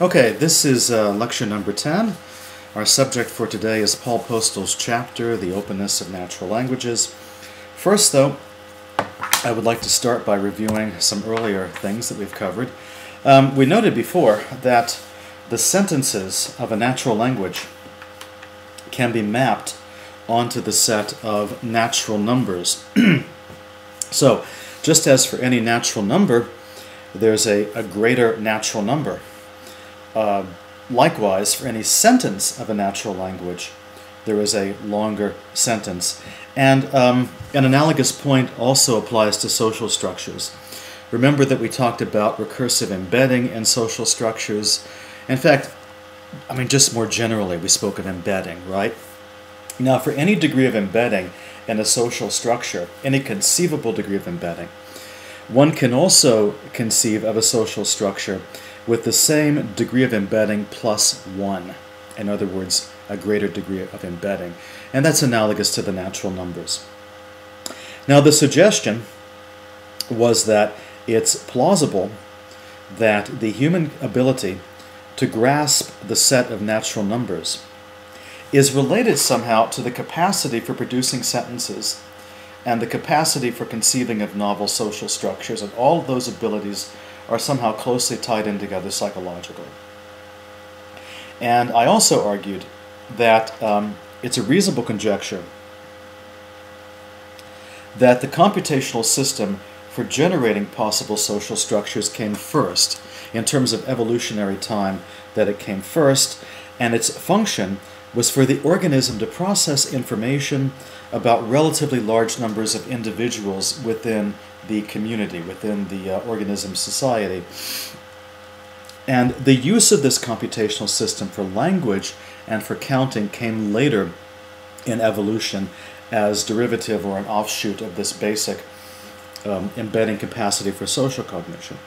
Okay, this is lecture number 10. Our subject for today is Paul Postal's chapter, The Openness of Natural Languages. First, though, I would like to start by reviewing some earlier things that we've covered. We noted before that the sentences of a natural language can be mapped onto the set of natural numbers. So, just as for any natural number, there's a greater natural number. Likewise, for any sentence of a natural language, there is a longer sentence. And an analogous point also applies to social structures. Remember that we talked about recursive embedding in social structures. In fact, just more generally, we spoke of embedding, right? Now, for any degree of embedding in a social structure, any conceivable degree of embedding, one can also conceive of a social structure with the same degree of embedding plus 1. In other words, a greater degree of embedding. And that's analogous to the natural numbers. Now, the suggestion was that it's plausible that the human ability to grasp the set of natural numbers is related somehow to the capacity for producing sentences and the capacity for conceiving of novel social structures, and all of those abilities are somehow closely tied in together psychologically. And I also argued that it's a reasonable conjecture that the computational system for generating possible social structures came first, in terms of evolutionary time, that it came first, and its function was for the organism to process information about relatively large numbers of individuals within the community, within the organism society. And the use of this computational system for language and for counting came later in evolution as derivative or an offshoot of this basic embedding capacity for social cognition.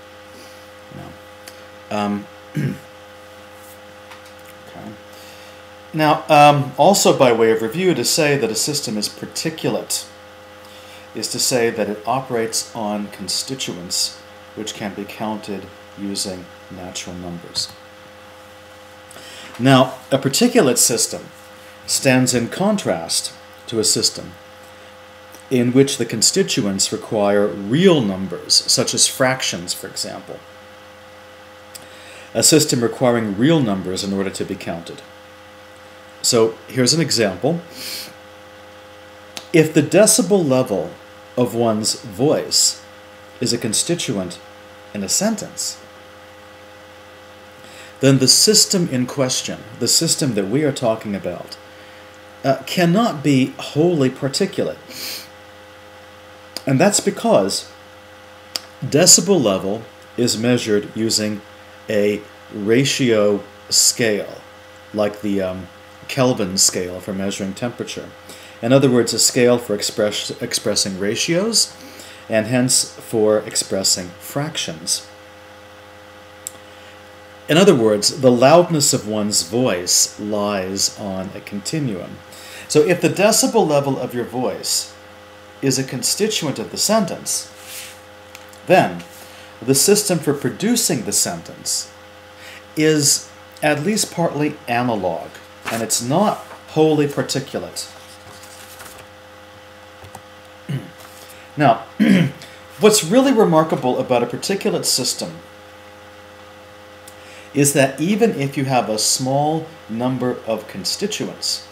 Now, also by way of review, to say that a system is particulate is to say that it operates on constituents which can be counted using natural numbers. Now, a particulate system stands in contrast to a system in which the constituents require real numbers, such as fractions, for example. A system requiring real numbers in order to be counted. So here's an example. If the decibel level of one's voice is a constituent in a sentence, then the system in question, the system that we are talking about, cannot be wholly particulate. And that's because decibel level is measured using a ratio scale, like the Kelvin scale for measuring temperature. In other words, a scale for expressing ratios, and hence for expressing fractions. In other words, the loudness of one's voice lies on a continuum. So if the decibel level of your voice is a constituent of the sentence, then the system for producing the sentence is at least partly analog, and it's not wholly particulate. Now, what's really remarkable about a particulate system is that even if you have a small number of constituents,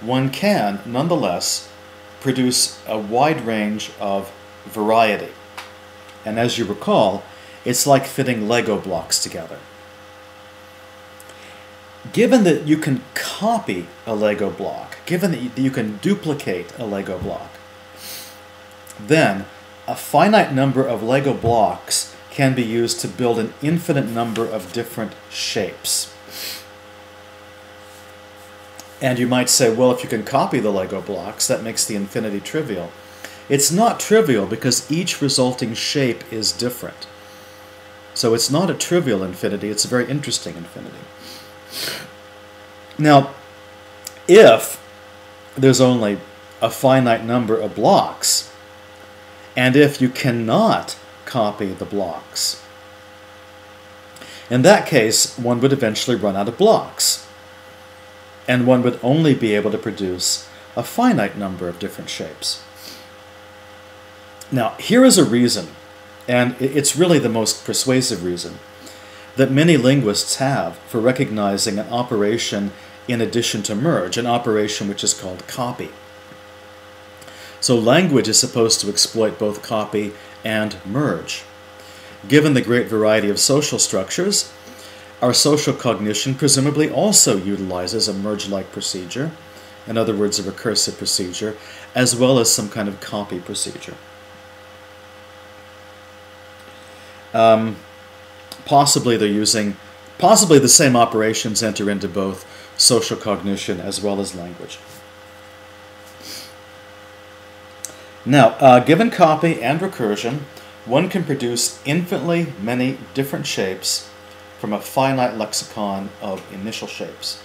one can, nonetheless, produce a wide range of variety. And as you recall, it's like fitting Lego blocks together. Given that you can copy a Lego block, given that you can duplicate a Lego block, then a finite number of Lego blocks can be used to build an infinite number of different shapes. And you might say, well, if you can copy the Lego blocks, that makes the infinity trivial. It's not trivial because each resulting shape is different. So it's not a trivial infinity, it's a very interesting infinity. Now, if there's only a finite number of blocks, and if you cannot copy the blocks, In that case, one would eventually run out of blocks, and one would only be able to produce a finite number of different shapes. Now, here is a reason, and it's really the most persuasive reason, that many linguists have for recognizing an operation in addition to merge, an operation which is called copy. So language is supposed to exploit both copy and merge. Given the great variety of social structures, our social cognition presumably also utilizes a merge-like procedure, in other words, a recursive procedure, as well as some kind of copy procedure. Possibly the same operations enter into both social cognition as well as language. Now, given copy and recursion, one can produce infinitely many different shapes from a finite lexicon of initial shapes.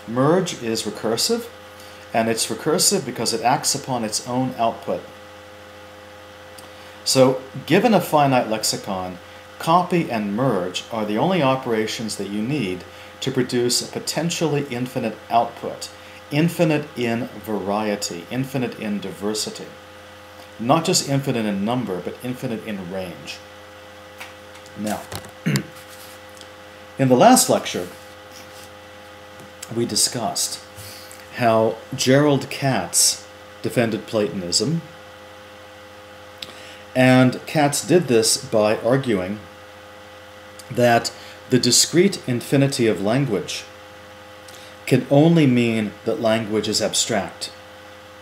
Merge is recursive, and it's recursive because it acts upon its own output. So, given a finite lexicon, copy and merge are the only operations that you need to produce a potentially infinite output, infinite in variety, infinite in diversity. Not just infinite in number, but infinite in range. Now, in the last lecture, we discussed how Gerald Katz defended Platonism, and Katz did this by arguing that the discrete infinity of language can only mean that language is abstract,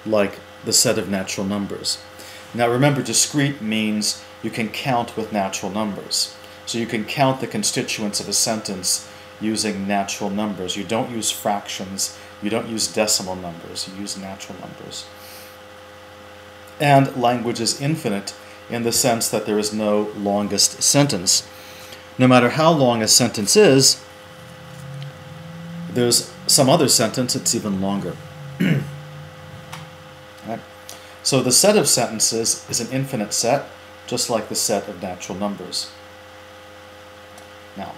like the set of natural numbers. Now remember, discrete means you can count with natural numbers. So you can count the constituents of a sentence using natural numbers. You don't use fractions, you don't use decimal numbers, you use natural numbers. And language is infinite in the sense that there is no longest sentence. No matter how long a sentence is, there's some other sentence that's even longer. Right? So the set of sentences is an infinite set, just like the set of natural numbers. Now,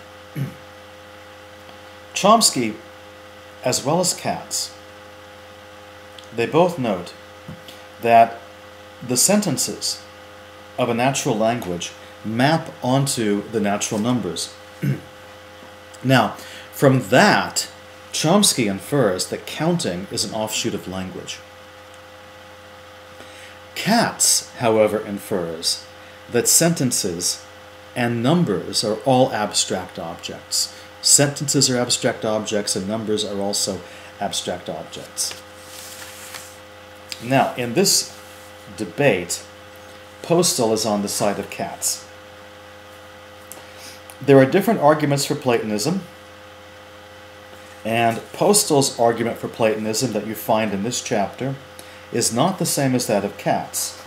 Chomsky, as well as Katz, they both note that the sentences of a natural language map onto the natural numbers. Now, from that, Chomsky infers that counting is an offshoot of language. Katz, however, infers that sentences and numbers are all abstract objects. Sentences are abstract objects, and numbers are also abstract objects. Now, in this debate, Postel is on the side of Katz. There are different arguments for Platonism, and Postel's argument for Platonism that you find in this chapter is not the same as that of Katz.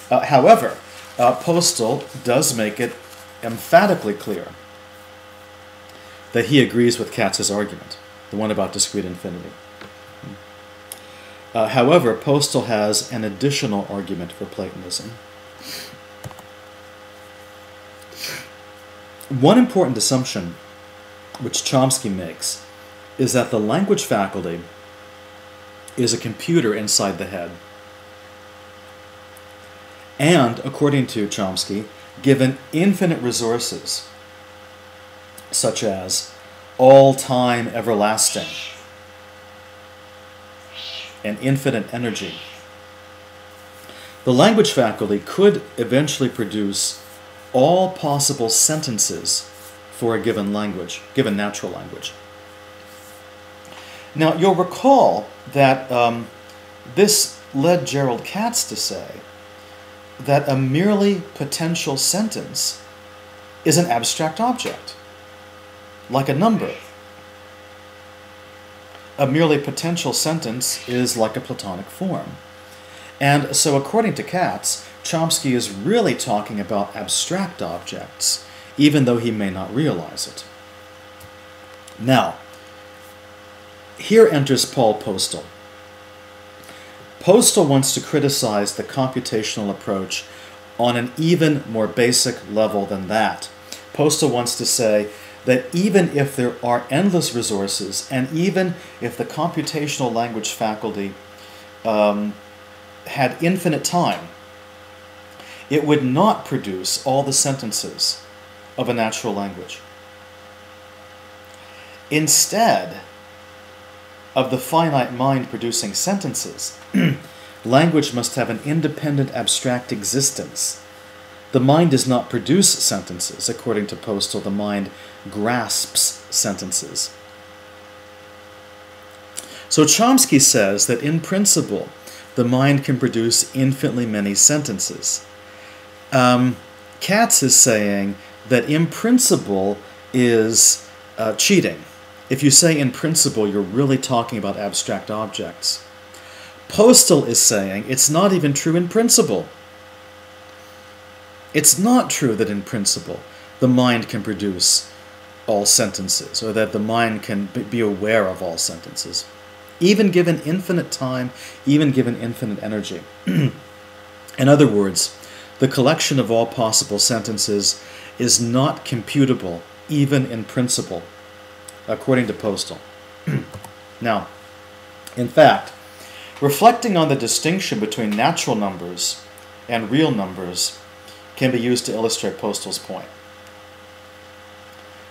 However, Postel does make it emphatically clear that he agrees with Katz's argument, the one about discrete infinity. However, Postel has an additional argument for Platonism. One important assumption which Chomsky makes is that the language faculty is a computer inside the head. And, according to Chomsky, given infinite resources, such as all-time everlasting and infinite energy, the language faculty could eventually produce all possible sentences for a given language, given natural language. Now, you'll recall that this led Gerald Katz to say that a merely potential sentence is an abstract object, like a number. A merely potential sentence is like a Platonic form. And so, according to Katz, Chomsky is really talking about abstract objects, even though he may not realize it. Now, here enters Paul Postel. Postel wants to criticize the computational approach on an even more basic level than that, Postal wants to say that even if there are endless resources, and even if the computational language faculty had infinite time, it would not produce all the sentences of a natural language. Instead of the finite mind producing sentences, language must have an independent abstract existence. The mind does not produce sentences. According to Postal, the mind grasps sentences. So Chomsky says that in principle, the mind can produce infinitely many sentences. Katz is saying that in principle is cheating. If you say in principle, you're really talking about abstract objects. Postal is saying it's not even true in principle. It's not true that in principle the mind can produce all sentences, or that the mind can be aware of all sentences, even given infinite time, even given infinite energy. In other words, the collection of all possible sentences is not computable, even in principle, according to Postal. Now, in fact, reflecting on the distinction between natural numbers and real numbers can be used to illustrate Postal's point.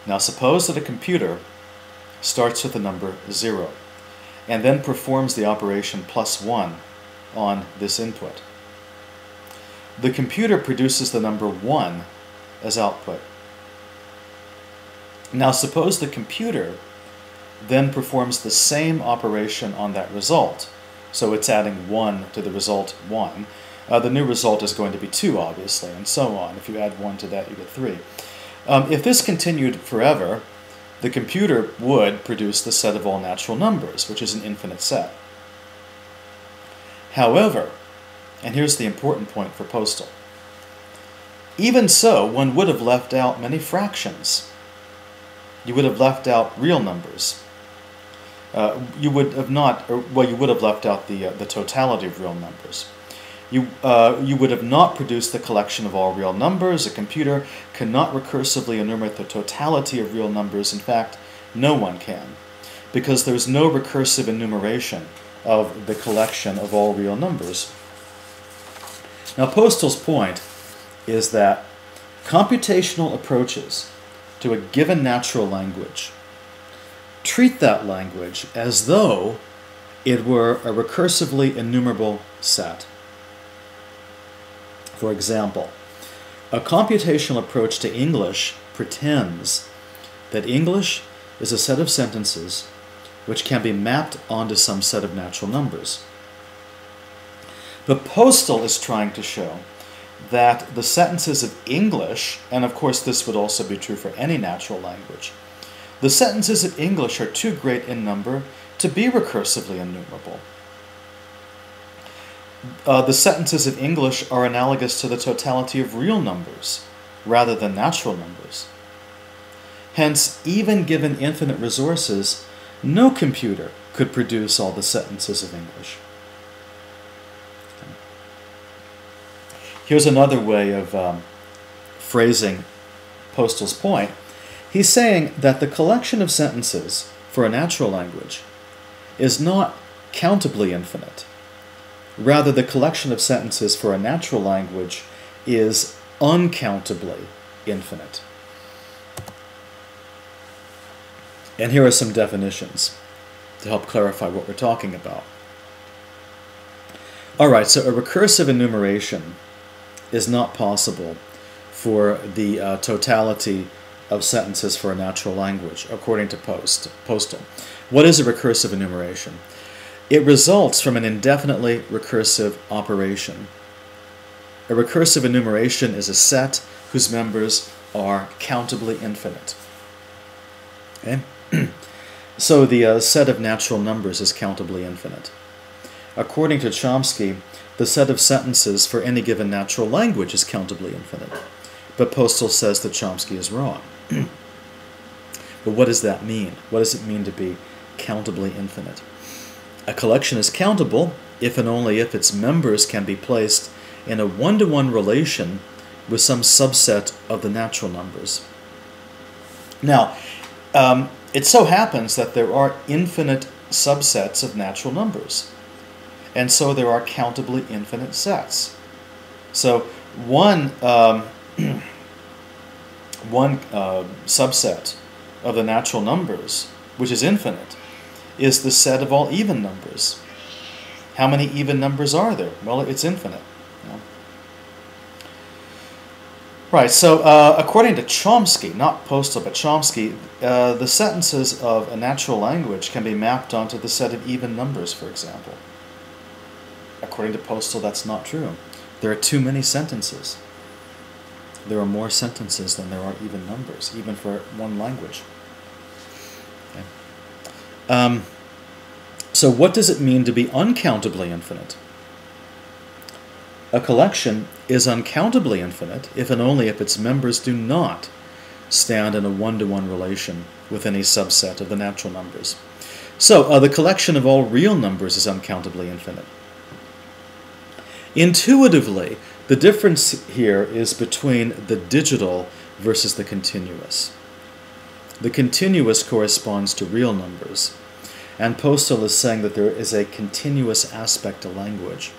Now, suppose that a computer starts with the number 0 and then performs the operation +1 on this input. The computer produces the number 1 as output. Now, suppose the computer then performs the same operation on that result. So it's adding 1 to the result 1. The new result is going to be 2, obviously, and so on. If you add 1 to that, you get 3. If this continued forever, the computer would produce the set of all natural numbers, which is an infinite set. However, and here's the important point for Postal, even so, one would have left out many fractions. You would have left out real numbers. You would have not, you would have left out the totality of real numbers. You would have not produced the collection of all real numbers. A computer cannot recursively enumerate the totality of real numbers. In fact, no one can, because there's no recursive enumeration of the collection of all real numbers. Now, Postal's point is that computational approaches to a given natural language treat that language as though it were a recursively enumerable set. For example, a computational approach to English pretends that English is a set of sentences which can be mapped onto some set of natural numbers. But Postal is trying to show that the sentences of English, and of course this would also be true for any natural language, the sentences of English are too great in number to be recursively enumerable. The sentences of English are analogous to the totality of real numbers rather than natural numbers. Hence, even given infinite resources, no computer could produce all the sentences of English. Here's another way of phrasing Postal's point. He's saying that the collection of sentences for a natural language is not countably infinite. Rather, the collection of sentences for a natural language is uncountably infinite. And here are some definitions to help clarify what we're talking about. All right, so a recursive enumeration is not possible for the totality of sentences for a natural language, according to Postal. What is a recursive enumeration? It results from an indefinitely recursive operation. A recursive enumeration is a set whose members are countably infinite. Okay? So the set of natural numbers is countably infinite. According to Chomsky, the set of sentences for any given natural language is countably infinite. But Postal says that Chomsky is wrong. But what does that mean? What does it mean to be countably infinite? A collection is countable if and only if its members can be placed in a one-to-one relation with some subset of the natural numbers. Now, it so happens that there are infinite subsets of natural numbers. And so there are countably infinite sets. So one subset of the natural numbers, which is infinite, is the set of all even numbers. How many even numbers are there? Well, it's infinite. You know? Right, so according to Chomsky, not Postel, but Chomsky, the sentences of a natural language can be mapped onto the set of even numbers, for example. According to Postel, that's not true. There are too many sentences. There are more sentences than there are even numbers, even for one language. Okay. So what does it mean to be uncountably infinite? A collection is uncountably infinite if and only if its members do not stand in a one-to-one relation with any subset of the natural numbers. So the collection of all real numbers is uncountably infinite. Intuitively, the difference here is between the digital versus the continuous. The continuous corresponds to real numbers, and Postel is saying that there is a continuous aspect to language.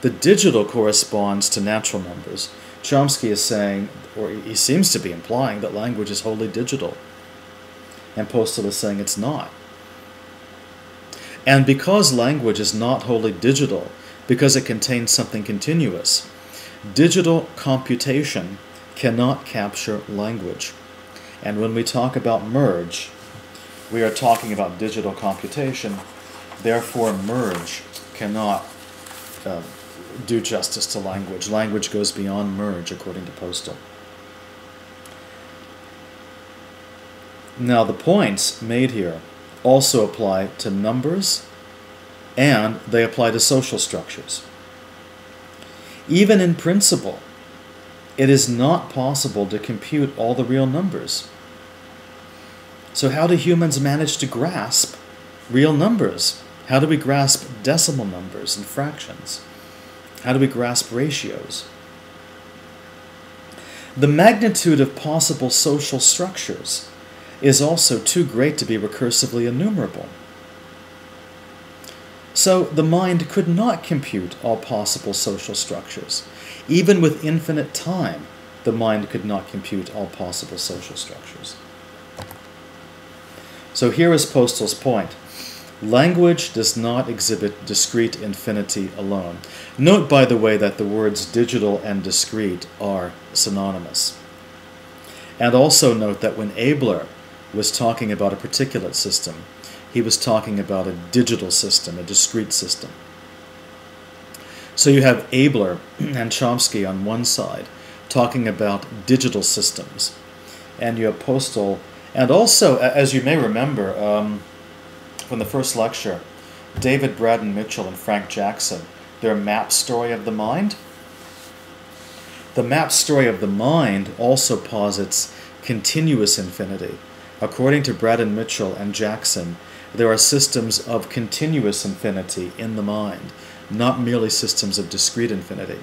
The digital corresponds to natural numbers. Chomsky is saying, or he seems to be implying, that language is wholly digital, and Postel is saying it's not. And because language is not wholly digital, because it contains something continuous, digital computation cannot capture language. And when we talk about merge, we are talking about digital computation. Therefore, merge cannot do justice to language. Language goes beyond merge, according to Postel. Now, the points made here also apply to numbers, and they apply to social structures. Even in principle, it is not possible to compute all the real numbers. So how do humans manage to grasp real numbers? How do we grasp decimal numbers and fractions? How do we grasp ratios? The magnitude of possible social structures is also too great to be recursively enumerable. So the mind could not compute all possible social structures. Even with infinite time, the mind could not compute all possible social structures. So here is Postel's point. Language does not exhibit discrete infinity alone. Note, by the way, that the words digital and discrete are synonymous. And also note that when Abler was talking about a particulate system, he was talking about a digital system, a discrete system. So you have Abler and Chomsky on one side talking about digital systems, and you have Postel, and also, as you may remember from the first lecture, David Braden Mitchell and Frank Jackson, their map story of the mind. The map story of the mind also posits continuous infinity. According to Braden Mitchell and Jackson, there are systems of continuous infinity in the mind, not merely systems of discrete infinity.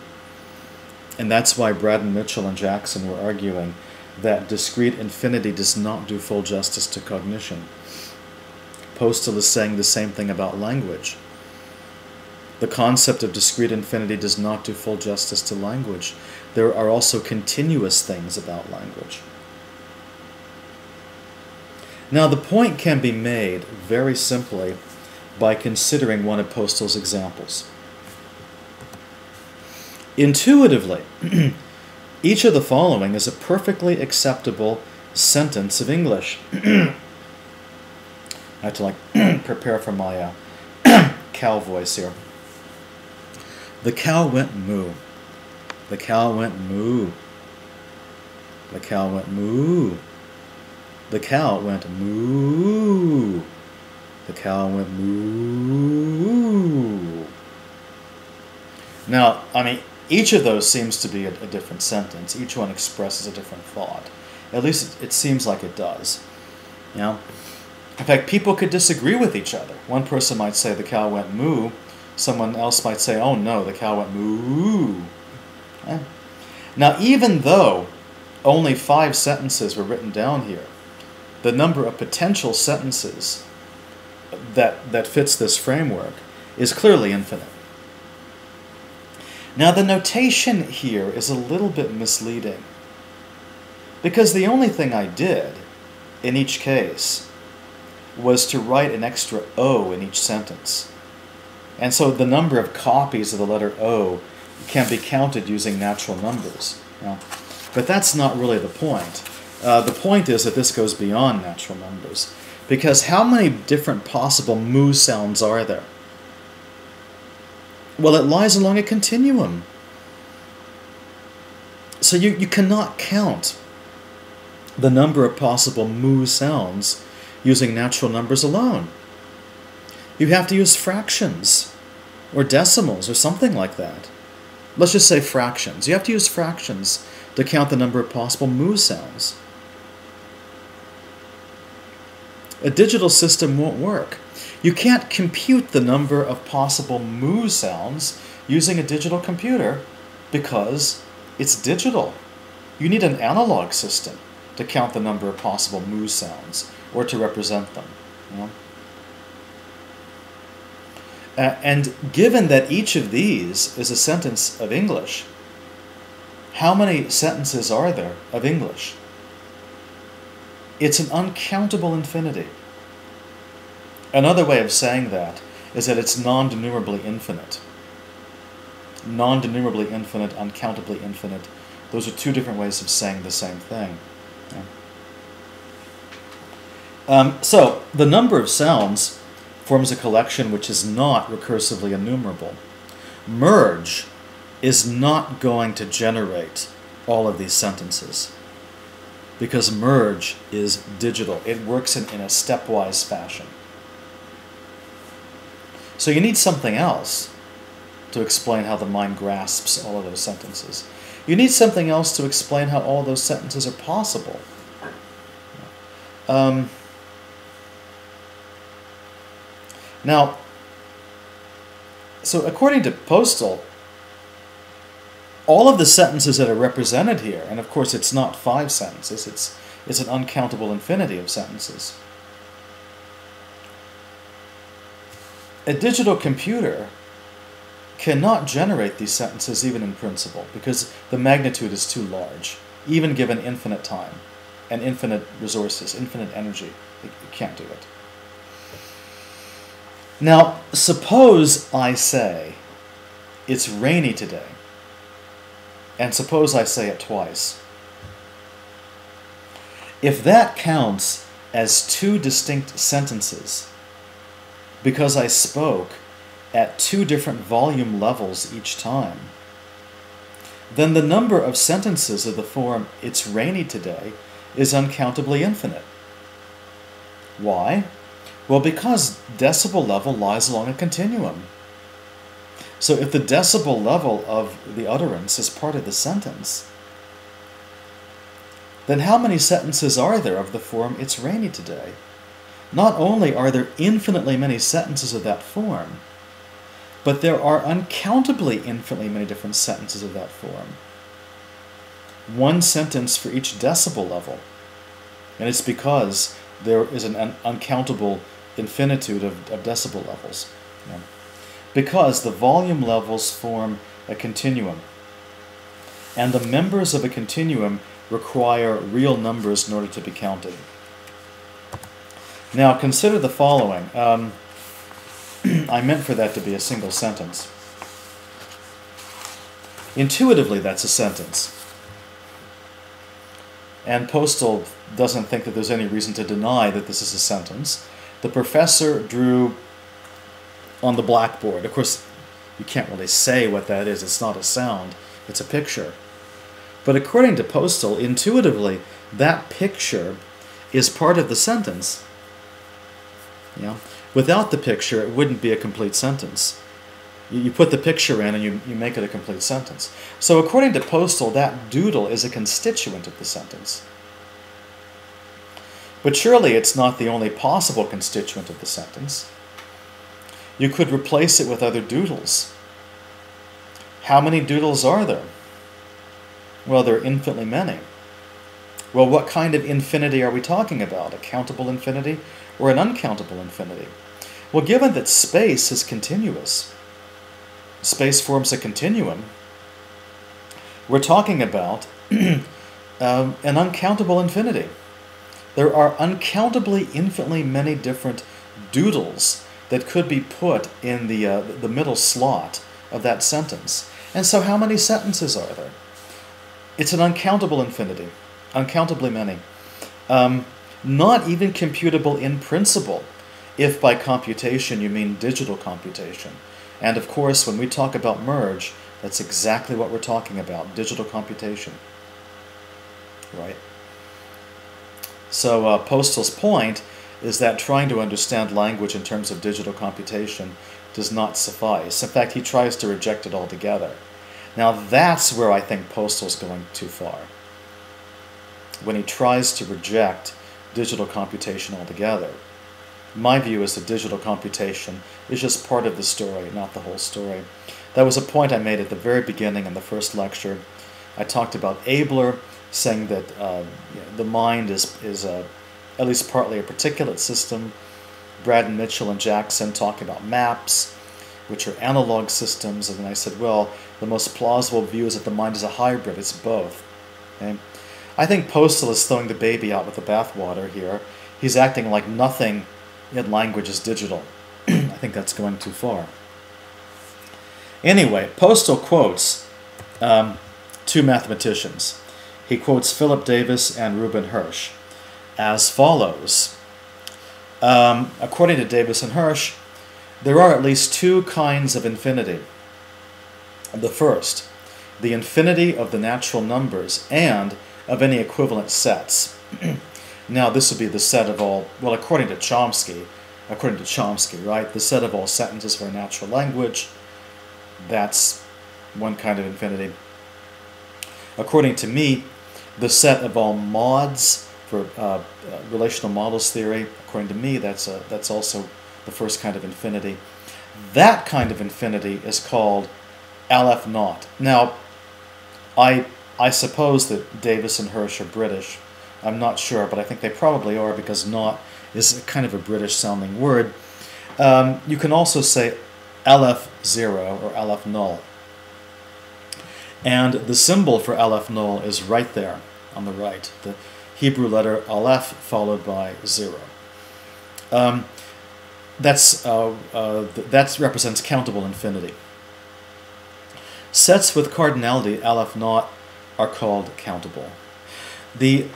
And that's why Braden Mitchell and Jackson were arguing that discrete infinity does not do full justice to cognition. Postel is saying the same thing about language. The concept of discrete infinity does not do full justice to language. There are also continuous things about language. Now, the point can be made very simply by considering one of Postel's examples. Intuitively, each of the following is a perfectly acceptable sentence of English. I have to prepare for my cow voice here. The cow went moo. The cow went moo. The cow went moo. The cow went moo. The cow went moo. Now, each of those seems to be a different sentence. Each one expresses a different thought. At least it seems like it does. You know? In fact, people could disagree with each other. One person might say the cow went moo. Someone else might say, oh no, the cow went moo. Now, even though only 5 sentences were written down here, the number of potential sentences that fits this framework is clearly infinite. Now the notation here is a little bit misleading, because the only thing I did in each case was to write an extra O in each sentence. And so the number of copies of the letter O can be counted using natural numbers. But that's not really the point. The point is that this goes beyond natural numbers. Because how many different possible mu sounds are there? Well, it lies along a continuum. So you cannot count the number of possible mu sounds using natural numbers alone. You have to use fractions or decimals or something like that. Let's just say fractions. You have to use fractions to count the number of possible mu sounds. A digital system won't work. You can't compute the number of possible mu sounds using a digital computer because it's digital. You need an analog system to count the number of possible mu sounds or to represent them. And given that each of these is a sentence of English, how many sentences are there of English? It's an uncountable infinity. Another way of saying that is that it's non-denumerably infinite. Non-denumerably infinite, uncountably infinite. Those are two different ways of saying the same thing. So, the number of sounds forms a collection which is not recursively enumerable. Merge is not going to generate all of these sentences because merge is digital. It works in a stepwise fashion. So you need something else to explain how the mind grasps all of those sentences. You need something else to explain how all those sentences are possible. Now, so according to Postel, all of the sentences that are represented here, and of course it's not 5 sentences, it's an uncountable infinity of sentences. A digital computer cannot generate these sentences even in principle because the magnitude is too large, even given infinite time and infinite resources, infinite energy. It can't do it. Now, suppose I say, it's rainy today, and suppose I say it twice. If that counts as 2 distinct sentences, because I spoke at 2 different volume levels each time, then the number of sentences of the form, it's rainy today, is uncountably infinite. Why? Well, because decibel level lies along a continuum. So if the decibel level of the utterance is part of the sentence, then how many sentences are there of the form, it's rainy today? Not only are there infinitely many sentences of that form, but there are uncountably infinitely many different sentences of that form. 1 sentence for each decibel level. And it's because there is an uncountable infinitude of decibel levels. Because the volume levels form a continuum. And the members of a continuum require real numbers in order to be counted. Now consider the following. I meant for that to be a single sentence. Intuitively, that's a sentence. And Postel doesn't think that there's any reason to deny that this is a sentence. The professor drew on the blackboard. Of course, you can't really say what that is. It's not a sound. It's a picture. But according to Postel, intuitively, that picture is part of the sentence. Without the picture, it wouldn't be a complete sentence. You put the picture in and you make it a complete sentence. So according to Postel, that doodle is a constituent of the sentence. But surely it's not the only possible constituent of the sentence. You could replace it with other doodles. How many doodles are there? Well, there are infinitely many. Well, what kind of infinity are we talking about? A countable infinity or an uncountable infinity? Well, given that space is continuous, space forms a continuum, we're talking about an uncountable infinity. There are uncountably infinitely many different doodles that could be put in the middle slot of that sentence. And so how many sentences are there? It's an uncountable infinity, uncountably many. Not even computable in principle, if by computation you mean digital computation. And of course, when we talk about merge, that's exactly what we're talking about, digital computation. Right? So Postal's point is that trying to understand language in terms of digital computation does not suffice. In fact, he tries to reject it altogether. Now that's where I think Postal's going too far. When he tries to reject digital computation altogether. My view is that digital computation is just part of the story, not the whole story. That was a point I made at the very beginning in the first lecture. I talked about Abler saying that the mind is at least partly a particulate system. Braden Mitchell and Jackson talking about maps, which are analog systems. And then I said, well, the most plausible view is that the mind is a hybrid. It's both. Okay? I think Postal is throwing the baby out with the bathwater here. He's acting like nothing in language is digital. I think that's going too far. Anyway, Postal quotes two mathematicians. He quotes Philip Davis and Reuben Hirsch as follows. According to Davis and Hirsch, there are at least two kinds of infinity. The first, the infinity of the natural numbers and of any equivalent sets. Now, this would be the set of all, well, according to Chomsky, right, the set of all sentences for a natural language. That's one kind of infinity. According to me, the set of all mods for relational models theory, according to me, that's also the first kind of infinity. That kind of infinity is called Aleph naught. Now, I suppose that Davis and Hirsch are British. I'm not sure, but I think they probably are because naught is kind of a British-sounding word. You can also say Aleph 0 or Aleph null. And the symbol for Aleph null is right there on the right, the Hebrew letter Aleph followed by 0. That represents countable infinity. Sets with cardinality Aleph naught are called countable. The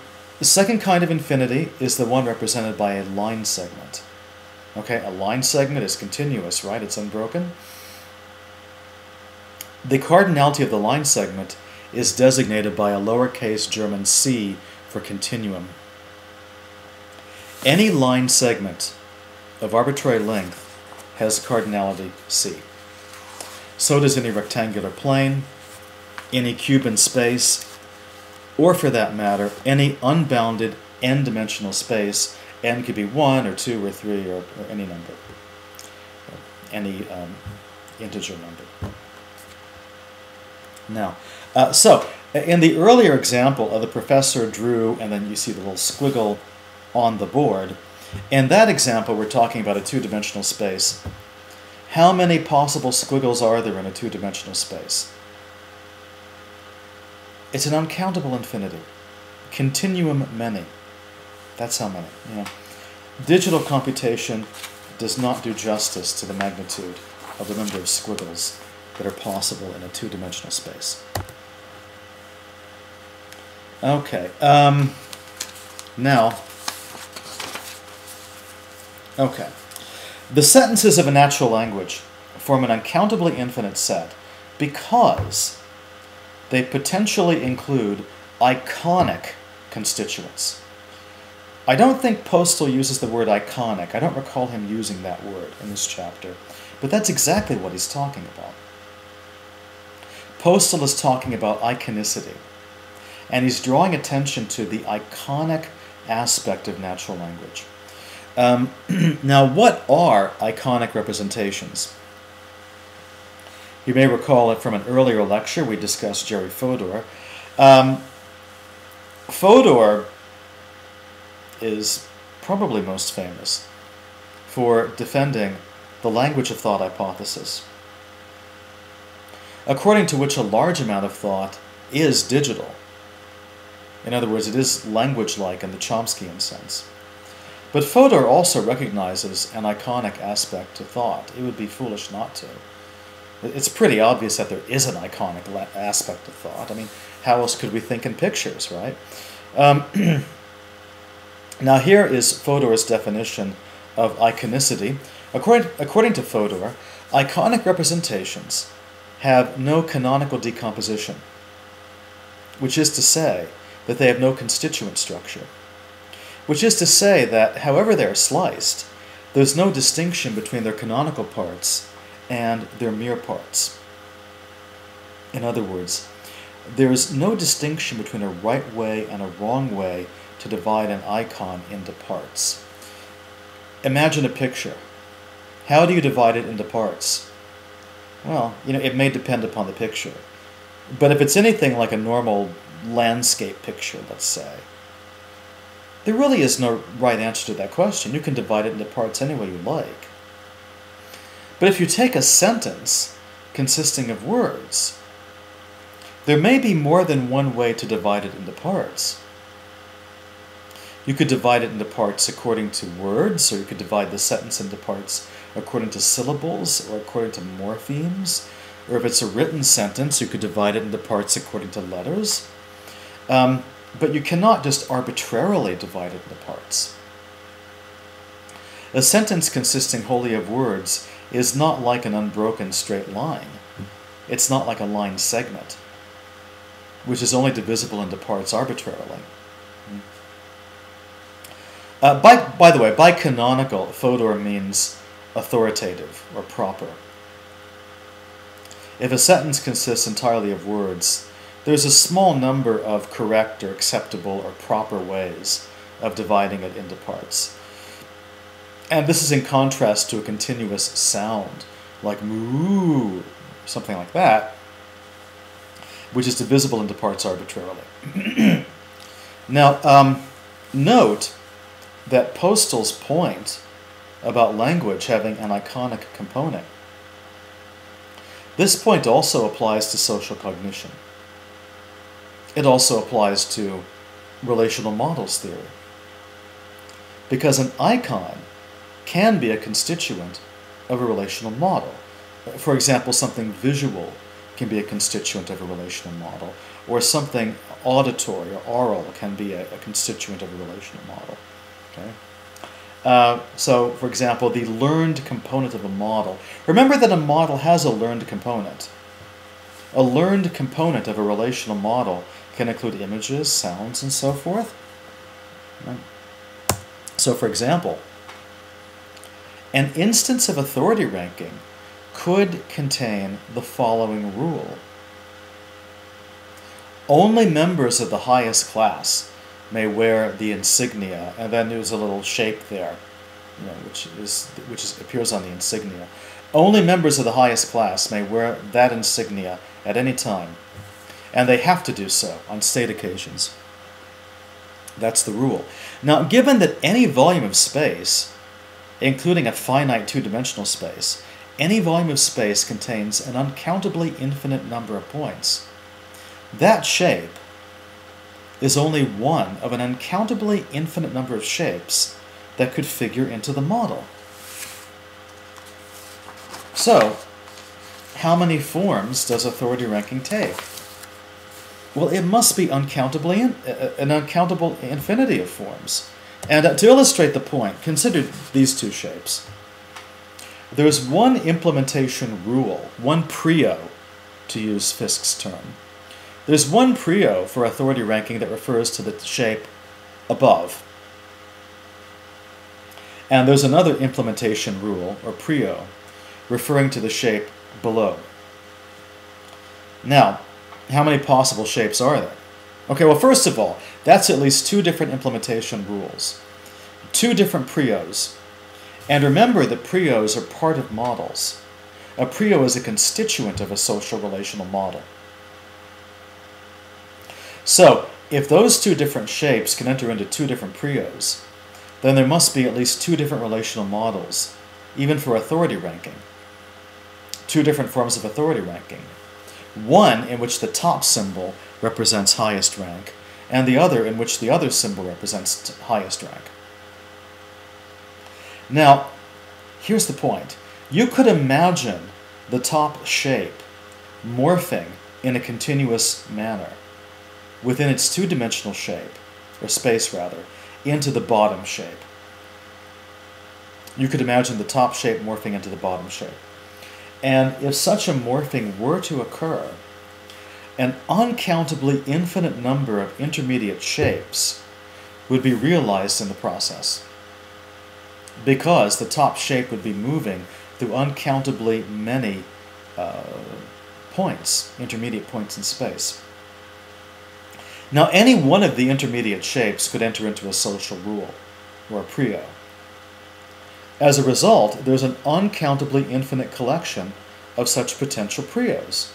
second kind of infinity is the one represented by a line segment. Okay, a line segment is continuous, right? It's unbroken. The cardinality of the line segment is designated by a lowercase German c for continuum. Any line segment of arbitrary length has cardinality c. So does any rectangular plane, any cube in space, or for that matter, any unbounded n-dimensional space. N could be 1 or 2 or 3 or any number, any integer number. Now, so in the earlier example of the professor drew, and then you see the little squiggle on the board, in that example we're talking about a two-dimensional space. How many possible squiggles are there in a two-dimensional space? It's an uncountable infinity. Continuum many. That's how many. Yeah. Digital computation does not do justice to the magnitude of the number of squiggles that are possible in a two-dimensional space. Okay. Now, okay. The sentences of a natural language form an uncountably infinite set because they potentially include iconic constituents. I don't think Postal uses the word iconic. I don't recall him using that word in this chapter, but that's exactly what he's talking about. Postal is talking about iconicity, and he's drawing attention to the iconic aspect of natural language. Now, what are iconic representations? You may recall it from an earlier lecture. We discussed Jerry Fodor. Fodor is probably most famous for defending the language of thought hypothesis, according to which a large amount of thought is digital. In other words, it is language-like in the Chomskyan sense. But Fodor also recognizes an iconic aspect to thought. It would be foolish not to. It's pretty obvious that there is an iconic aspect of thought. I mean, how else could we think in pictures, right? Now here is Fodor's definition of iconicity. According to Fodor, iconic representations have no canonical decomposition, which is to say that they have no constituent structure, which is to say that however they are sliced, there's no distinction between their canonical parts and their mere parts. In other words, there is no distinction between a right way and a wrong way to divide an icon into parts. Imagine a picture. How do you divide it into parts? Well, it may depend upon the picture. But if it's anything like a normal landscape picture, let's say, there really is no right answer to that question. You can divide it into parts any way you like. But if you take a sentence consisting of words, there may be more than one way to divide it into parts. You could divide it into parts according to words, or you could divide the sentence into parts according to syllables or according to morphemes. Or if it's a written sentence, you could divide it into parts according to letters. But you cannot just arbitrarily divide it into parts. A sentence consisting wholly of words is not like an unbroken straight line. It's not like a line segment, which is only divisible into parts arbitrarily. By the way, by canonical, Fodor means authoritative or proper. If a sentence consists entirely of words, there's a small number of correct or acceptable or proper ways of dividing it into parts. And this is in contrast to a continuous sound, like moo, something like that, which is divisible into parts arbitrarily. Now, note that Postal's point about language having an iconic component. This point also applies to social cognition. It also applies to relational models theory. Because an icon can be a constituent of a relational model. For example, something visual can be a constituent of a relational model, or something auditory or oral can be a constituent of a relational model. Okay? So, for example, the learned component of a model. Remember that a model has a learned component. A learned component of a relational model can include images, sounds, and so forth. Right? So, for example, an instance of authority ranking could contain the following rule. Only members of the highest class may wear the insignia, and then there's a little shape there, which appears on the insignia. Only members of the highest class may wear that insignia at any time, and they have to do so on state occasions. That's the rule. Now, given that any volume of space, including a finite two-dimensional space, any volume of space contains an uncountably infinite number of points, that shape is only one of an uncountably infinite number of shapes that could figure into the model. So, how many forms does authority ranking take? Well, it must be an uncountable infinity of forms. And to illustrate the point, consider these two shapes. There's one implementation rule, one prio, to use Fiske's term. There's one prio for authority ranking that refers to the shape above. And there's another implementation rule, or prio, referring to the shape below. Now, how many possible shapes are there? Okay, well, first of all, that's at least two different implementation rules, two different prios. And remember that prios are part of models. A prio is a constituent of a social relational model. So, if those two different shapes can enter into two different prios, then there must be at least two different relational models, even for authority ranking. Two different forms of authority ranking. One in which the top symbol represents highest rank, and the other in which the other symbol represents highest rank. Now, here's the point. You could imagine the top shape morphing in a continuous manner within its two-dimensional shape, or space rather, into the bottom shape. You could imagine the top shape morphing into the bottom shape. And if such a morphing were to occur, an uncountably infinite number of intermediate shapes would be realized in the process, because the top shape would be moving through uncountably many points, intermediate points in space. Now, any one of the intermediate shapes could enter into a social rule, or a prio. As a result, there's an uncountably infinite collection of such potential prios.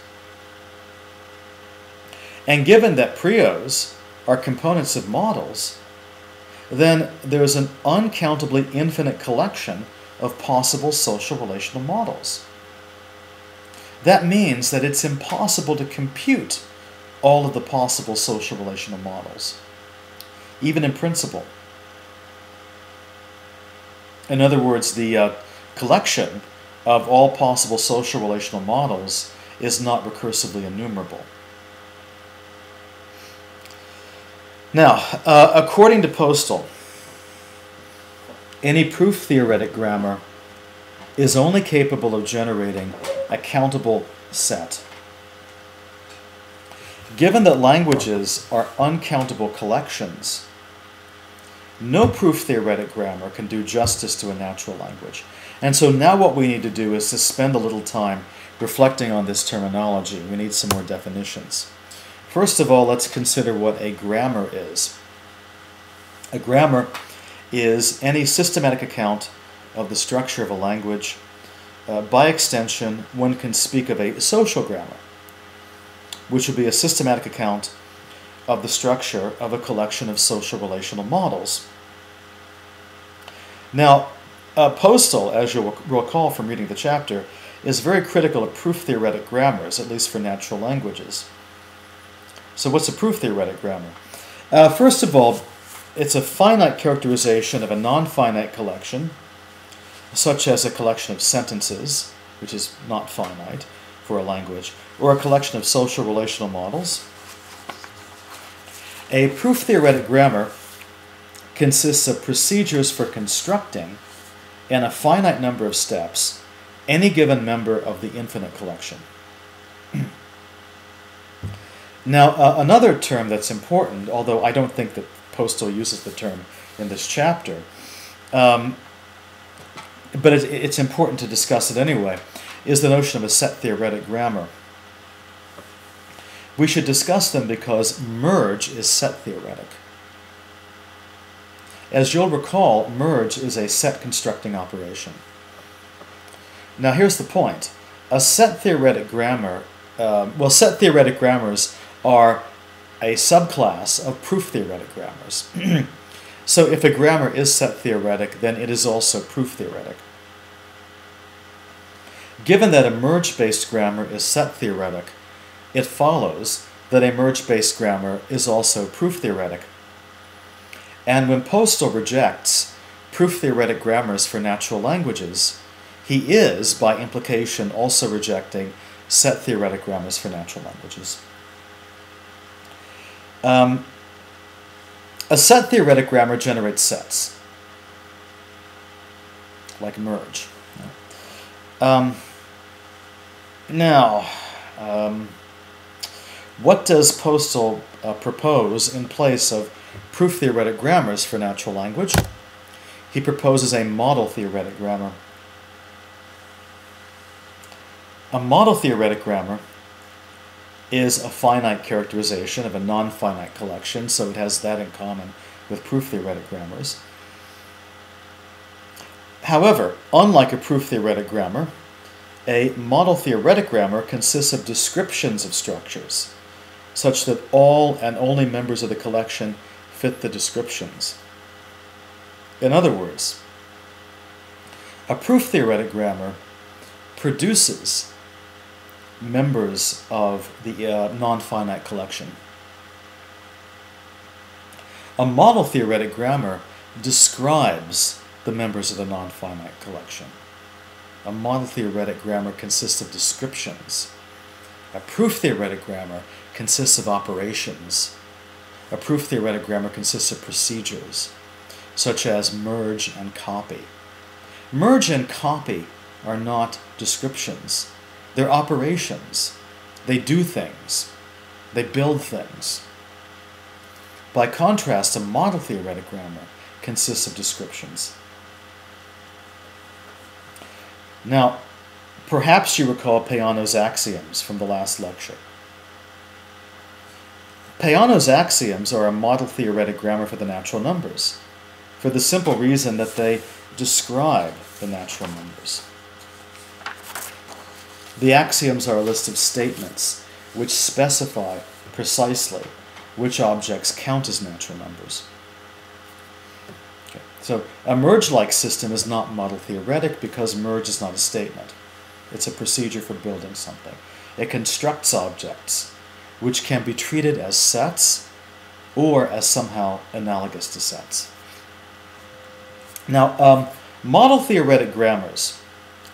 And given that prios are components of models, then there's an uncountably infinite collection of possible social relational models. That means that it's impossible to compute all of the possible social relational models, even in principle. In other words, the collection of all possible social relational models is not recursively enumerable. Now, according to Postal, any proof-theoretic grammar is only capable of generating a countable set. Given that languages are uncountable collections, no proof-theoretic grammar can do justice to a natural language. And so now what we need to do is to spend a little time reflecting on this terminology. We need some more definitions. First of all, let's consider what a grammar is. A grammar is any systematic account of the structure of a language. By extension, one can speak of a social grammar, which would be a systematic account of the structure of a collection of social relational models. Now, Postal, as you'll recall from reading the chapter, is very critical of proof-theoretic grammars, at least for natural languages. So what's a proof-theoretic grammar? First of all, it's a finite characterization of a non-finite collection, such as a collection of sentences, which is not finite for a language, or a collection of social relational models. A proof-theoretic grammar consists of procedures for constructing, in a finite number of steps, any given member of the infinite collection. Now, another term that's important, although I don't think that Postal uses the term in this chapter, but it's important to discuss it anyway, is the notion of a set-theoretic grammar. We should discuss them because merge is set-theoretic. As you'll recall, merge is a set-constructing operation. Now here's the point. A set-theoretic grammar, set-theoretic grammars are a subclass of proof-theoretic grammars. So if a grammar is set-theoretic, then it is also proof-theoretic. Given that a merge-based grammar is set-theoretic, it follows that a merge-based grammar is also proof-theoretic. And when Postal rejects proof-theoretic grammars for natural languages, he is, by implication, also rejecting set-theoretic grammars for natural languages. A set-theoretic grammar generates sets, like merge. What does Postal propose in place of proof-theoretic grammars for natural language? He proposes a model-theoretic grammar. A model-theoretic grammar is a finite characterization of a non-finite collection, so it has that in common with proof-theoretic grammars. However, unlike a proof-theoretic grammar, a model-theoretic grammar consists of descriptions of structures, such that all and only members of the collection fit the descriptions. In other words, a proof-theoretic grammar produces members of the non-finite collection. A model-theoretic grammar describes the members of the non-finite collection. A model-theoretic grammar consists of descriptions. A proof-theoretic grammar consists of operations. A proof-theoretic grammar consists of procedures, such as merge and copy. Merge and copy are not descriptions. They're operations. They do things. They build things. By contrast, a model-theoretic grammar consists of descriptions. Now, perhaps you recall Peano's axioms from the last lecture. Peano's axioms are a model-theoretic grammar for the natural numbers, for the simple reason that they describe the natural numbers. The axioms are a list of statements which specify precisely which objects count as natural numbers. Okay. So a merge-like system is not model-theoretic because merge is not a statement. It's a procedure for building something. It constructs objects which can be treated as sets or as somehow analogous to sets. Now, model-theoretic grammars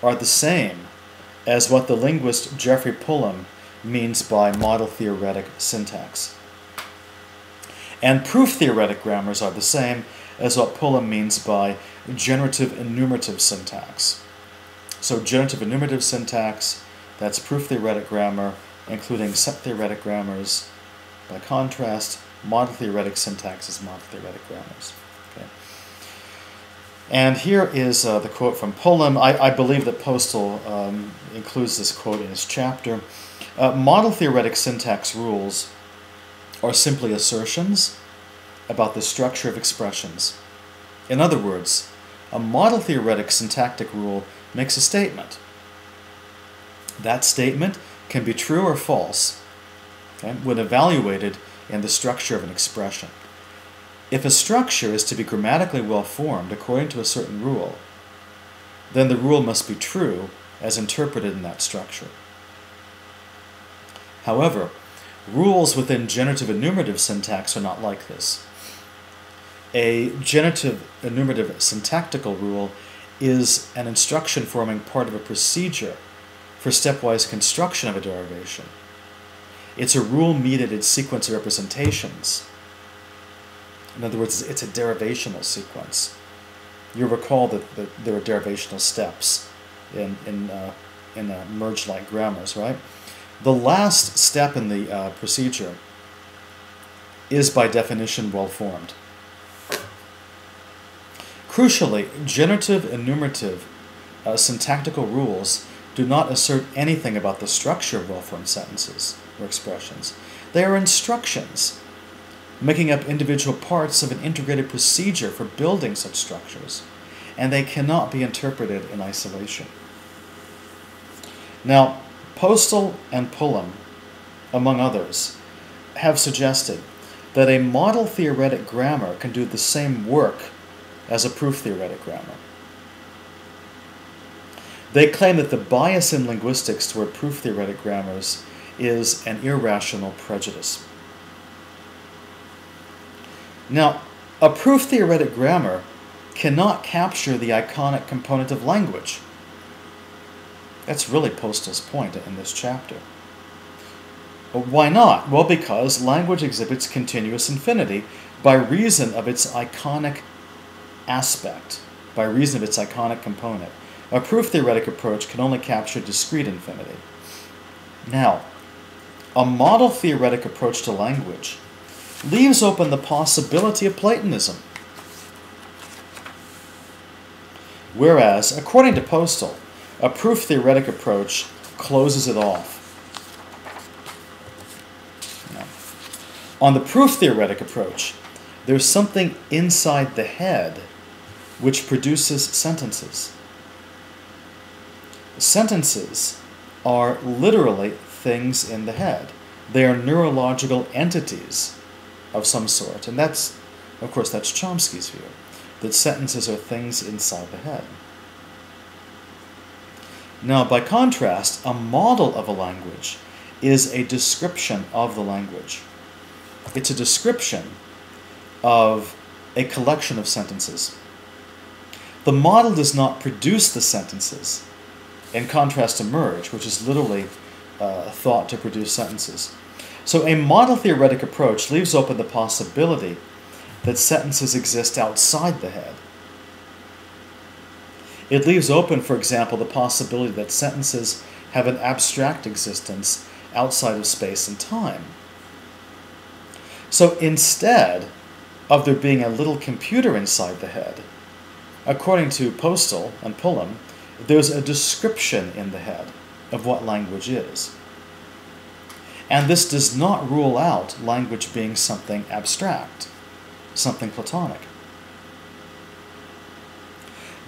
are the same as what the linguist Geoffrey Pullum means by model-theoretic syntax. And proof-theoretic grammars are the same as what Pullum means by generative enumerative syntax. So generative enumerative syntax, that's proof-theoretic grammar, including set-theoretic grammars. By contrast, model-theoretic syntax is model-theoretic grammars. Okay. And here is the quote from Pullum. I believe that Postal includes this quote in his chapter. Model-theoretic syntax rules are simply assertions about the structure of expressions. In other words, a model-theoretic syntactic rule makes a statement. That statement can be true or false, okay, when evaluated in the structure of an expression. If a structure is to be grammatically well formed according to a certain rule, then the rule must be true as interpreted in that structure. However, rules within generative enumerative syntax are not like this. A generative enumerative syntactical rule is an instruction forming part of a procedure for stepwise construction of a derivation. It's a rule-mediated sequence of representations. In other words, it's a derivational sequence. You'll recall that there are derivational steps in merge-like grammars, right? The last step in the procedure is by definition well-formed. Crucially, generative enumerative syntactical rules do not assert anything about the structure of well-formed sentences or expressions. They are instructions, making up individual parts of an integrated procedure for building such structures, and they cannot be interpreted in isolation. Now, Postal and Pullum, among others, have suggested that a model-theoretic grammar can do the same work as a proof-theoretic grammar. They claim that the bias in linguistics toward proof-theoretic grammars is an irrational prejudice. Now, a proof-theoretic grammar cannot capture the iconic component of language. That's really Postal's point in this chapter. Why not? Well, because language exhibits continuous infinity by reason of its iconic aspect, by reason of its iconic component. A proof-theoretic approach can only capture discrete infinity. Now, a model-theoretic approach to language leaves open the possibility of Platonism. Whereas, according to Postal, a proof-theoretic approach closes it off. Now, on the proof-theoretic approach, there's something inside the head which produces sentences. Sentences are literally things in the head. They are neurological entities of some sort. And that's, of course, that's Chomsky's view, that sentences are things inside the head. Now, by contrast, a model of a language is a description of the language. It's a description of a collection of sentences. The model does not produce the sentences, in contrast to merge, which is literally thought to produce sentences. So a model-theoretic approach leaves open the possibility that sentences exist outside the head. It leaves open, for example, the possibility that sentences have an abstract existence outside of space and time. So instead of there being a little computer inside the head, according to Postel and Pullum, there's a description in the head of what language is. And this does not rule out language being something abstract, something Platonic.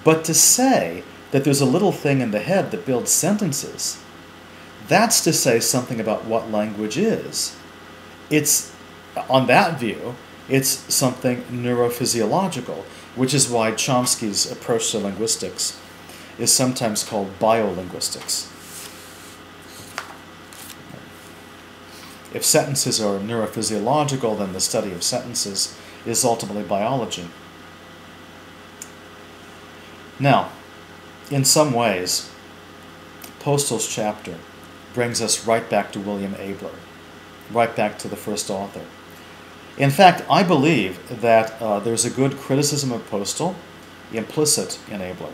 But to say that there's a little thing in the head that builds sentences, that's to say something about what language is. It's, on that view, it's something neurophysiological, which is why Chomsky's approach to linguistics is sometimes called biolinguistics. If sentences are neurophysiological, then the study of sentences is ultimately biology. Now, in some ways, Postel's chapter brings us right back to William Abler, right back to the first author. In fact, I believe that there's a good criticism of Postel implicit in Abler.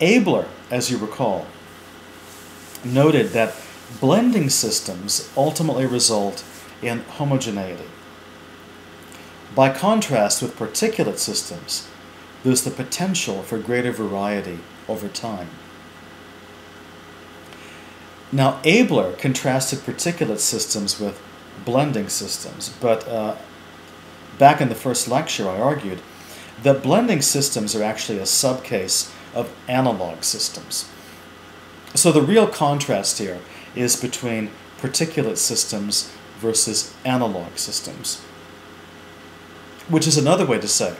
Abler, as you recall, noted that blending systems ultimately result in homogeneity. By contrast with particulate systems, there's the potential for greater variety over time. Now, Abler contrasted particulate systems with blending systems, but back in the first lecture I argued that blending systems are actually a subcase of analog systems. So the real contrast here is between particulate systems versus analog systems, which is another way to say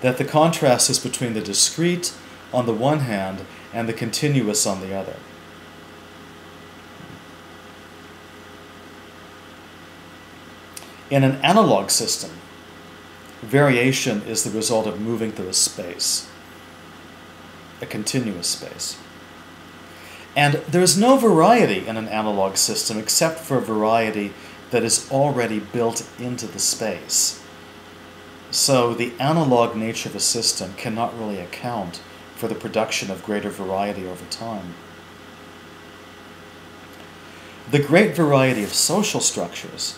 that the contrast is between the discrete on the one hand and the continuous on the other. In an analog system, variation is the result of moving through a space, a continuous space. And there is no variety in an analog system except for a variety that is already built into the space. So the analog nature of a system cannot really account for the production of greater variety over time. The great variety of social structures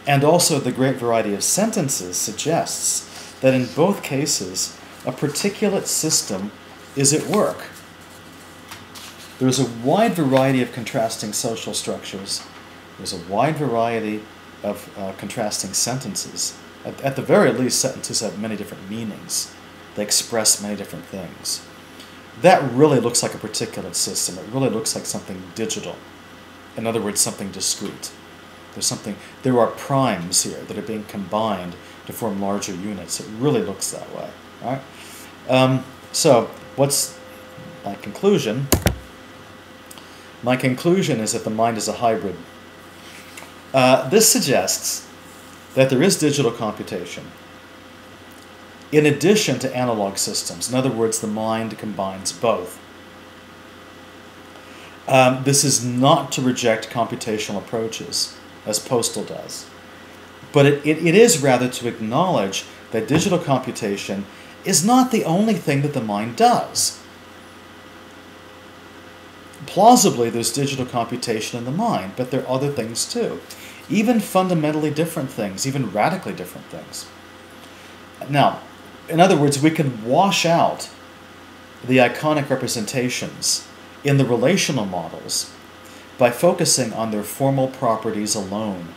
and also the great variety of sentences suggests that in both cases a particulate system is at work. There is a wide variety of contrasting social structures. There's a wide variety of contrasting sentences. At the very least, sentences have many different meanings. They express many different things. That really looks like a particulate system. It really looks like something digital. In other words, something discrete. There are primes here that are being combined to form larger units. It really looks that way. All right? So, what's my conclusion? My conclusion is that the mind is a hybrid. This suggests that there is digital computation in addition to analog systems. In other words, the mind combines both. This is not to reject computational approaches, as Postel does, but it is rather to acknowledge that digital computation is not the only thing that the mind does. Plausibly, there's digital computation in the mind, but there are other things too. Even fundamentally different things, even radically different things. Now, in other words, we can wash out the iconic representations in the relational models by focusing on their formal properties alone.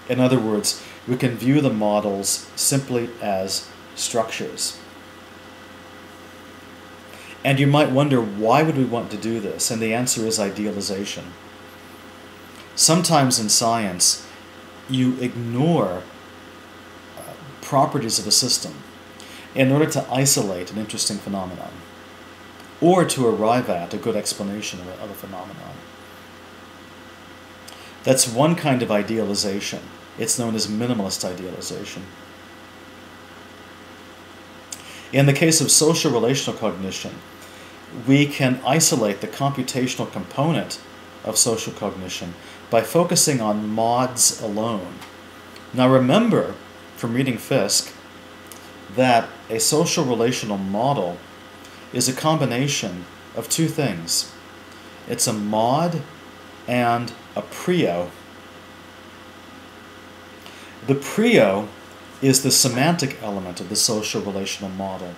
In other words, we can view the models simply as structures. And you might wonder, why would we want to do this? And the answer is idealization. Sometimes in science, you ignore properties of a system in order to isolate an interesting phenomenon or to arrive at a good explanation of a phenomenon. That's one kind of idealization. It's known as minimalist idealization. In the case of social relational cognition, we can isolate the computational component of social cognition by focusing on mods alone. Now remember from reading Fiske that a social relational model is a combination of two things. It's a mod and a prio. The prio is the semantic element of the social relational model.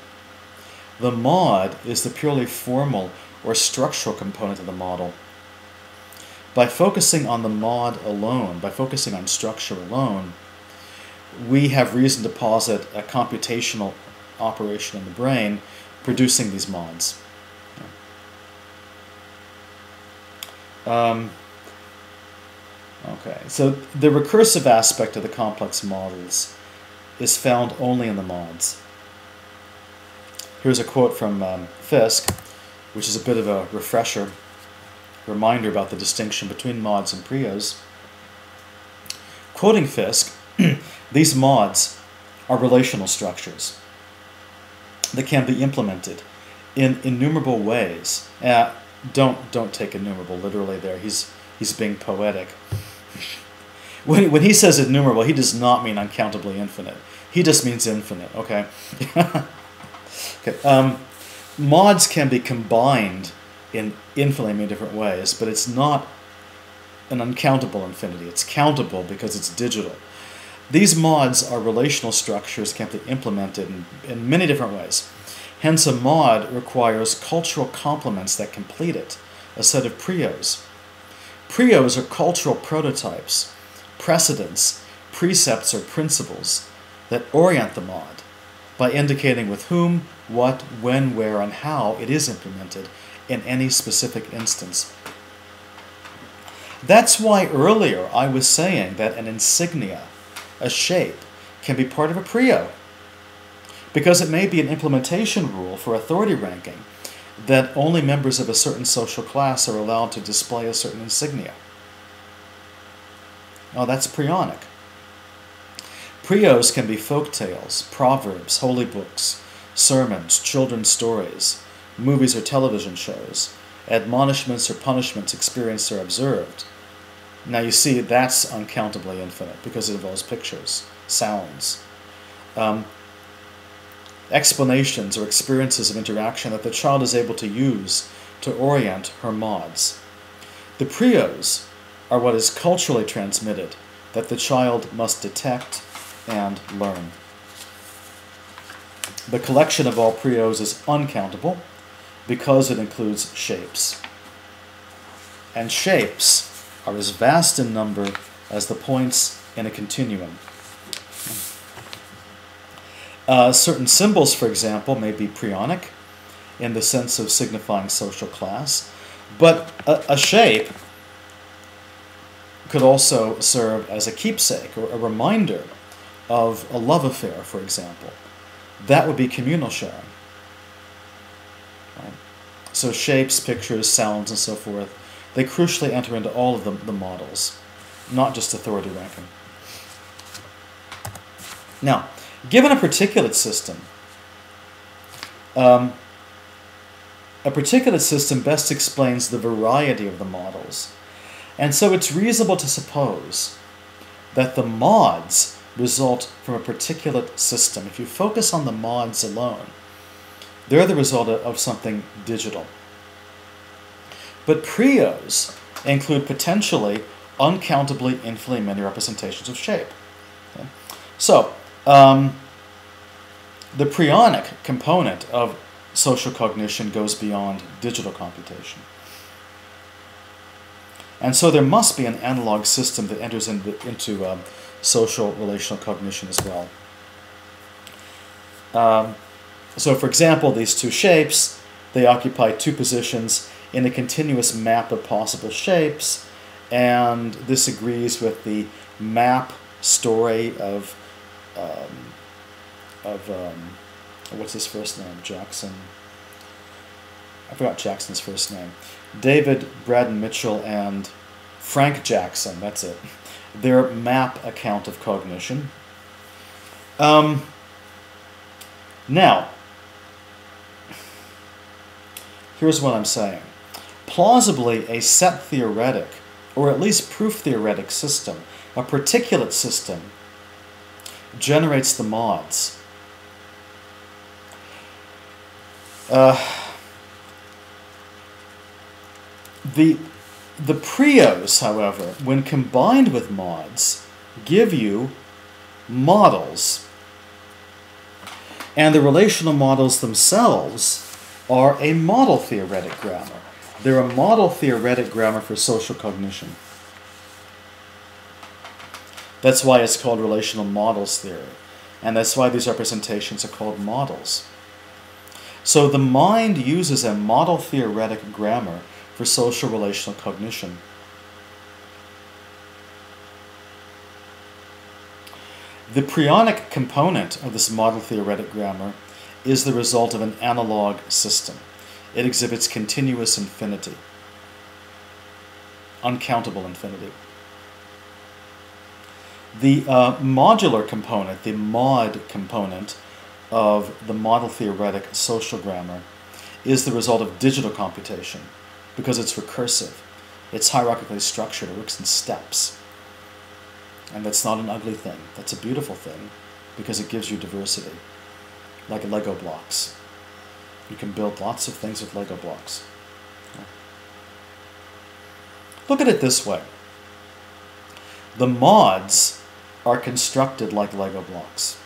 The mod is the purely formal or structural component of the model. By focusing on the mod alone, by focusing on structure alone, we have reason to posit a computational operation in the brain producing these mods. Okay, so the recursive aspect of the complex models is found only in the mods. Here's a quote from Fiske, which is a bit of a refresher, reminder about the distinction between mods and prios. Quoting Fiske, these mods are relational structures that can be implemented in innumerable ways. Don't take innumerable literally there. He's being poetic. When he says innumerable, he does not mean uncountably infinite. He just means infinite, okay? Okay. Mods can be combined in infinitely many different ways, but it's not an uncountable infinity. It's countable because it's digital. These mods are relational structures that can be implemented in many different ways. Hence, a mod requires cultural complements that complete it, a set of prios. Prios are cultural prototypes, precedents, precepts, or principles that orient the mod by indicating with whom, what, when, where, and how it is implemented in any specific instance. That's why earlier I was saying that an insignia, a shape, can be part of a prio, because it may be an implementation rule for authority ranking that only members of a certain social class are allowed to display a certain insignia. Oh, that's prionic. Prios can be folk tales, proverbs, holy books, sermons, children's stories, movies or television shows, admonishments or punishments experienced or observed. Now you see, that's uncountably infinite because it involves pictures, sounds, explanations or experiences of interaction that the child is able to use to orient her mods. The prios are what is culturally transmitted that the child must detect and learn. The collection of all prios is uncountable because it includes shapes. And shapes are as vast in number as the points in a continuum. Certain symbols, for example, may be prionic in the sense of signifying social class, but a shape could also serve as a keepsake or a reminder of a love affair, for example. That would be communal sharing. Right? So shapes, pictures, sounds, and so forth, they crucially enter into all of the models, not just authority ranking. Now, given a particulate system, best explains the variety of the models. And so it's reasonable to suppose that the mods result from a particulate system. If you focus on the mods alone, they're the result of something digital. But prios include potentially uncountably infinitely many representations of shape. Okay? So, the prionic component of social cognition goes beyond digital computation. And so there must be an analog system that enters into social relational cognition as well. So for example, these two shapes, They occupy two positions in a continuous map of possible shapes, and this agrees with the map story of what's his first name? Jackson. I forgot Jackson's first name. David Braden Mitchell and Frank Jackson, that's it. Their map account of cognition. Now, here's what I'm saying. Plausibly, a set theoretic, or at least proof theoretic system, a particulate system, generates the mods. The prios, however, when combined with mods, give you models. And the relational models themselves are a model theoretic grammar. They're a model theoretic grammar for social cognition. That's why it's called relational models theory. And that's why these representations are called models. So the mind uses a model theoretic grammar for social relational cognition. The prionic component of this model theoretic grammar is the result of an analog system. It exhibits continuous infinity, uncountable infinity. The modular component, the mod component of the model theoretic social grammar, is the result of digital computation because it's recursive. It's hierarchically structured. It works in steps. And that's not an ugly thing. That's a beautiful thing because it gives you diversity, like Lego blocks. You can build lots of things with Lego blocks. Look at it this way. The mods are constructed like Lego blocks.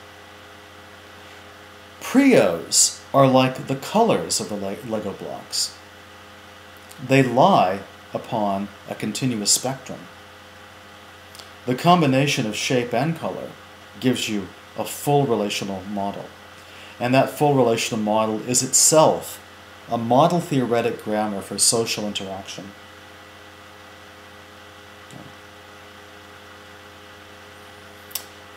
Prios are like the colors of the Lego blocks. They lie upon a continuous spectrum. The combination of shape and color gives you a full relational model. And that full relational model is itself a model theoretic grammar for social interaction.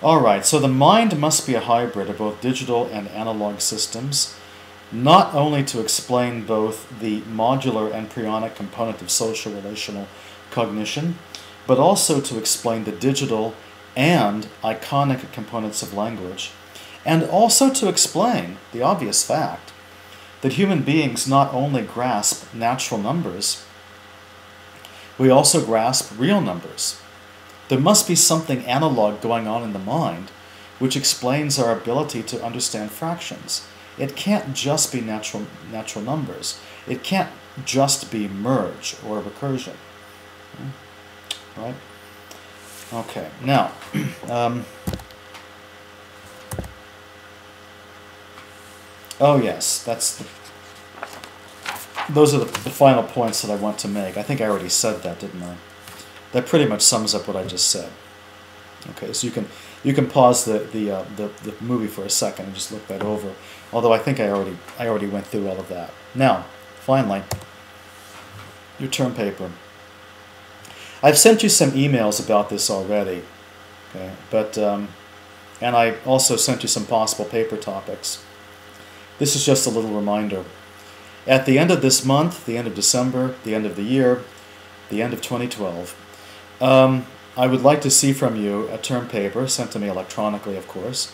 All right, so the mind must be a hybrid of both digital and analog systems, not only to explain both the modular and prionic component of social relational cognition, but also to explain the digital and iconic components of language, and also to explain the obvious fact that human beings not only grasp natural numbers, we also grasp real numbers. There must be something analog going on in the mind which explains our ability to understand fractions. It can't just be natural numbers. It can't just be merge or recursion. Right? Okay, now, oh yes, those are the final points that I want to make. I think I already said that, didn't I? That pretty much sums up what I just said. Okay, so you can pause the movie for a second and just look that over. Although I think I already went through all of that. Now, finally, your term paper. I've sent you some emails about this already, okay? But and I also sent you some possible paper topics. This is just a little reminder. At the end of this month, the end of December, the end of the year, the end of 2012, I would like to see from you a term paper, sent to me electronically, of course,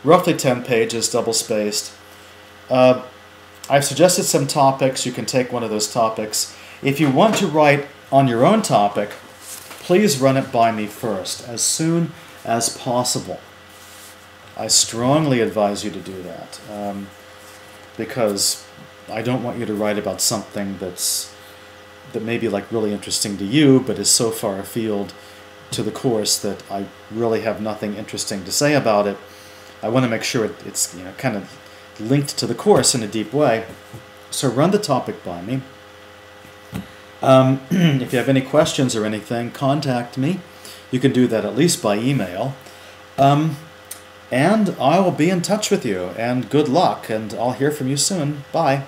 roughly 10 pages, double-spaced. I've suggested some topics. You can take one of those topics. If you want to write on your own topic, please run it by me first, as soon as possible. I strongly advise you to do that, because I don't want you to write about something that may be like really interesting to you, but is so far afield to the course that I really have nothing interesting to say about it. I want to make sure it's kind of linked to the course in a deep way. So run the topic by me. If you have any questions or anything, contact me. You can do that at least by email. And I will be in touch with you. And good luck, and I'll hear from you soon. Bye.